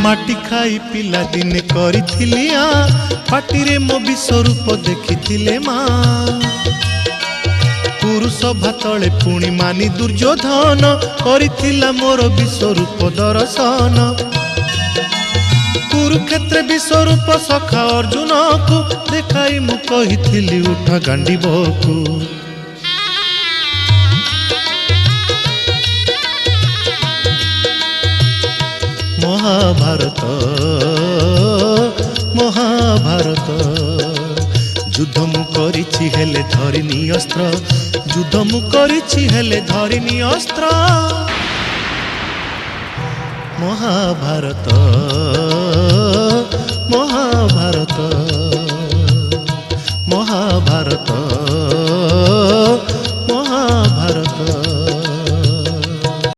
माटी खाई पिला दिने करिथिली पाटिरे मो विश्वरूप देखिथिले माँ पुरुष भातले पुणी मानी दुर्योधन करिथिला मोर विश्वरूप दर्शन कुरुक्षेत्र विश्वरूप सखा अर्जुन को देखाई मु कहिथिली उठा गांडीबकु महाभारत महाभारत युद्ध मु करिछि हेले धरिनी अस्त्र युद्ध मु करिछि हेले धरिनी अस्त्र महाभारत महाभारत।